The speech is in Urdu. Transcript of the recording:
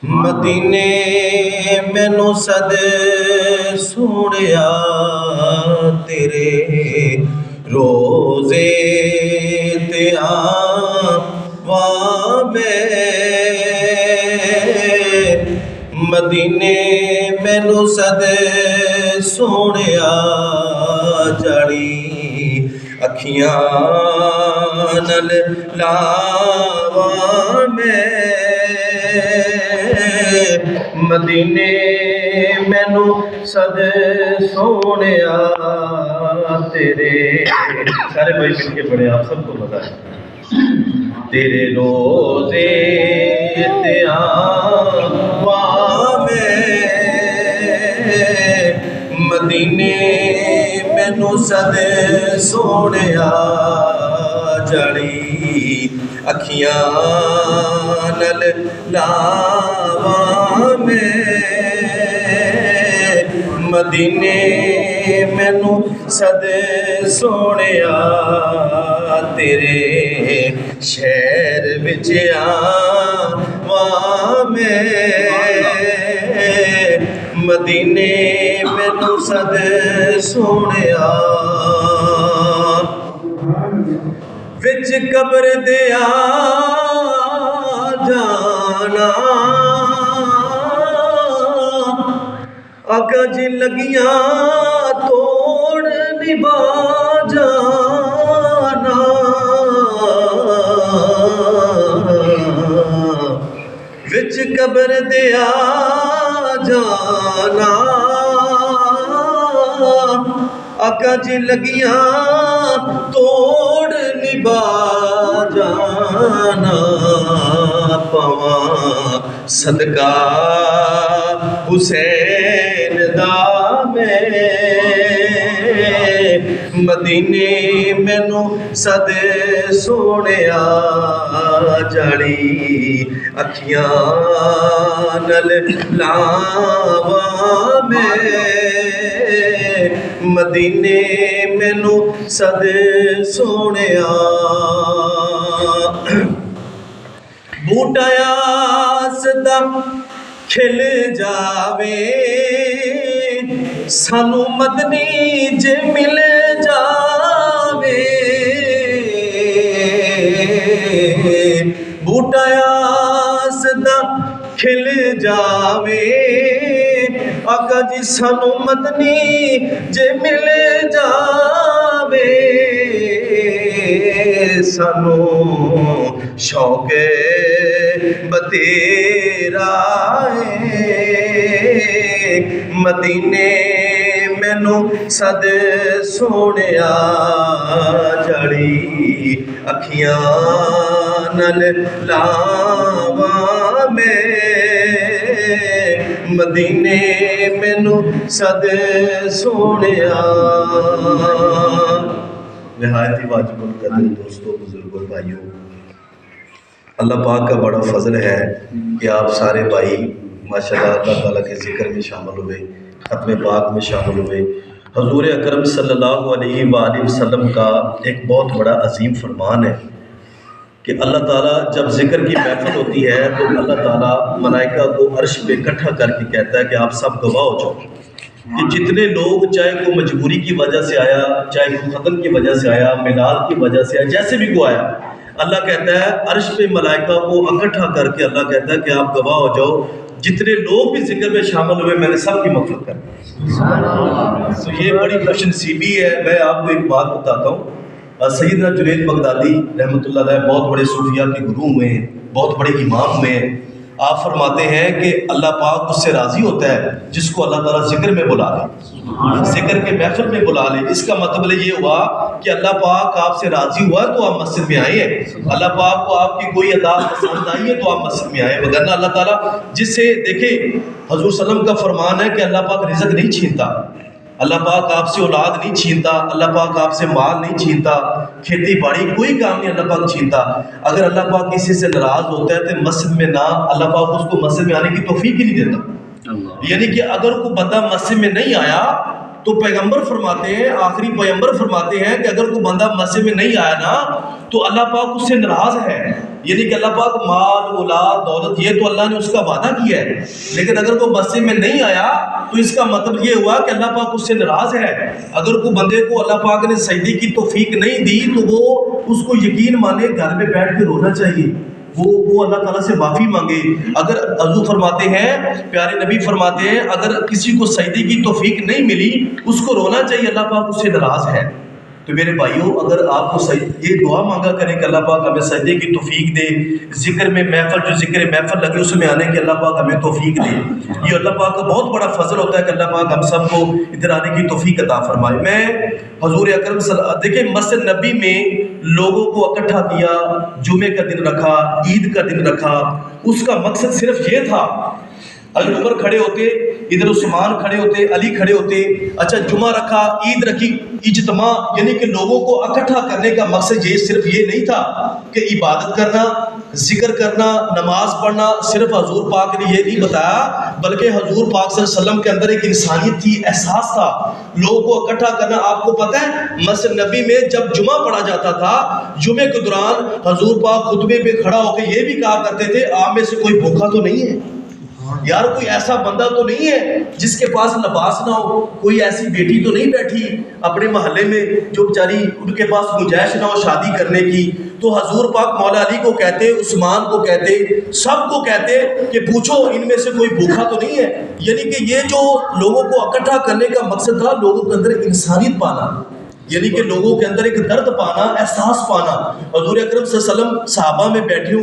مدینے مینو سد سونیا تیرے روزے تے آواں میں مدینے مینو سد سونیا جڑی اکھیاں نال لاواں میں مدینے مینو سد سونیا تیرے سارے بھائی مل کے پڑھے آپ سب کو پتا ہے تیرے روزے تے آواں میں مدینے مینو سد سونیا جڑی اکھیاں نال لاواں میں مدینے مینو سد سونیا تیرے شہر وچ آواں میں مدینے مینو سد سونیا وچ قبر دیا جانا آقا جی لگیاں توڑ نبھا جانا وچ قبر دیا جانا آقا جی لگیاں توڑ نبھا جانا پواں صدقہ حسین دا میں مدینے مینو سد سونیا جڑی اکھیاں نال لاواں میں مدینے مینو سد سونیا بوٹا یاس دا کھل جاوے سانو مدنی جے مل جاوے بوٹا یاس دا کھل جاوے آقا جی سانو مدنی جے مل جاوے سانو شوق بتیرا مدینے مینو سد سونیا جڑی اکھیاں نال لاواں میں مدینے مینو سد سونیا نہایت ہی واجب القدر دوستوں بزرگوں بھائیوں اللہ پاک کا بڑا فضل ہے کہ آپ سارے بھائی ماشاءاللہ اللہ تعالیٰ کے ذکر میں شامل ہوئے ختم پاک میں شامل ہوئے حضور اکرم صلی اللہ علیہ وآلہ وسلم کا ایک بہت بڑا عظیم فرمان ہے کہ اللہ تعالیٰ جب ذکر کی محفل ہوتی ہے تو اللہ تعالیٰ ملائکہ کو عرش پہ اکٹھا کر کے کہتا ہے کہ آپ سب گواہ ہو جاؤ کہ جتنے لوگ چاہے کوئی مجبوری کی وجہ سے آیا چاہے کوئی ختم کی وجہ سے آیا میلاد کی وجہ سے آیا جیسے بھی کوئی آیا اللہ کہتا ہے عرش پہ ملائکہ کو اکٹھا کر کے اللہ کہتا ہے کہ آپ گواہ ہو جاؤ جتنے لوگ بھی ذکر میں شامل ہوئے میں نے سب کی مغفرت کر دی تو یہ بڑی خوش نصیبی ہے میں آپ کو ایک بات بتاتا ہوں سیدنا جنید بغدادی رحمۃ اللہ علیہ بہت بڑے صوفیاء کے گرو ہوئے ہیں بہت بڑے امام ہوئے ہیں آپ فرماتے ہیں کہ اللہ پاک اس سے راضی ہوتا ہے جس کو اللہ تعالیٰ ذکر میں بلا لے ذکر کے محفل میں بلا لے اس کا مطلب یہ ہوا کہ اللہ پاک آپ سے راضی ہوا تو آپ مسجد میں آئے ہیں اللہ پاک کو آپ کی کوئی ادا پسند آئی ہے تو آپ مسجد میں آئے وگرنہ اللہ تعالیٰ جس سے دیکھیں حضور صلی اللہ علیہ وسلم کا فرمان ہے کہ اللہ پاک رزق نہیں چھینتا اللہ پاک آپ سے اولاد نہیں چھینتا اللہ پاک آپ سے مال نہیں چھینتا کھیتی باڑی کوئی کام نہیں اللہ پاک چھینتا اگر اللہ پاک کسی سے ناراض ہوتا ہے تو مسجد میں نہ اللہ پاک اس کو مسجد میں آنے کی توفیق ہی نہیں دیتا یعنی کہ اگر کوئی بندہ مسجد میں نہیں آیا تو پیغمبر فرماتے ہیں، آخری پیغمبر فرماتے ہیں کہ اگر کوئی بندہ مسجد میں نہیں آیا نا تو اللہ پاک اس سے ناراض ہے، یعنی کہ اللہ پاک مال اولاد دولت یہ تو اللہ نے اس کا وعدہ کیا ہے، لیکن اگر وہ مسجد میں نہیں آیا تو اس کا مطلب یہ ہوا کہ اللہ پاک اس سے ناراض ہے۔ اگر کوئی بندے کو اللہ پاک نے سجدے کی توفیق نہیں دی تو وہ اس کو یقین مانے گھر میں بیٹھ کے رونا چاہیے، وہ اللہ تعالیٰ سے معافی مانگے۔ اگر حضور فرماتے ہیں، پیارے نبی فرماتے ہیں، اگر کسی کو سجدے کی توفیق نہیں ملی اس کو رونا چاہیے، اللہ پاک اس سے ناراض ہے۔ تو میرے بھائیوں، اگر آپ کو یہ دعا مانگا کریں کہ اللہ پاک ہمیں سجدے کی توفیق دے، ذکر میں محفل جو ذکر محفل لگے اس میں آنے کی اللہ پاک ہمیں توفیق دے، یہ اللہ پاک کا بہت بڑا فضل ہوتا ہے کہ اللہ پاک ہم سب کو ادھر آنے کی توفیق عطا فرمائے۔ میں حضور اکرم دیکھیں مسجد نبی میں لوگوں کو اکٹھا کیا، جمعے کا دن رکھا، عید کا دن رکھا، اس کا مقصد صرف یہ تھا، اگر عمر کھڑے ہوتے، ادھر عثمان کھڑے ہوتے، علی کھڑے ہوتے، اچھا جمعہ رکھا، عید رکھی، اجتماع، یعنی کہ لوگوں کو اکٹھا کرنے کا مقصد صرف یہ نہیں تھا کہ عبادت کرنا، ذکر کرنا، نماز پڑھنا، صرف حضور پاک نے یہ نہیں بتایا، بلکہ حضور پاک صلی اللہ علیہ وسلم کے اندر ایک انسانیت تھی، احساس تھا، لوگوں کو اکٹھا کرنا۔ آپ کو پتہ ہے مسجد نبی میں جب جمعہ پڑھا جاتا تھا، جمعے کے دوران حضور پاک خطبے پہ کھڑا ہو کے یہ بھی کہا کرتے تھے، آپ میں سے کوئی بھوکا تو نہیں ہے، یار کوئی ایسا بندہ تو نہیں ہے جس کے پاس لباس نہ ہو، کوئی ایسی بیٹی تو نہیں بیٹھی اپنے محلے میں جو بیچاری ان کے پاس گنجائش نہ ہو شادی کرنے کی۔ تو حضور پاک مولا علی کو کہتے، عثمان کو کہتے، سب کو کہتے کہ پوچھو ان میں سے کوئی بھوکا تو نہیں ہے، یعنی کہ یہ جو لوگوں کو اکٹھا کرنے کا مقصد تھا، لوگوں کے اندر انسانیت پانا، یعنی کہ لوگوں کے اندر ایک درد پانا، احساس پانا۔ حضور اکرم صلی اللہ علیہ وسلم صحابہ میں بیٹھے ہوئے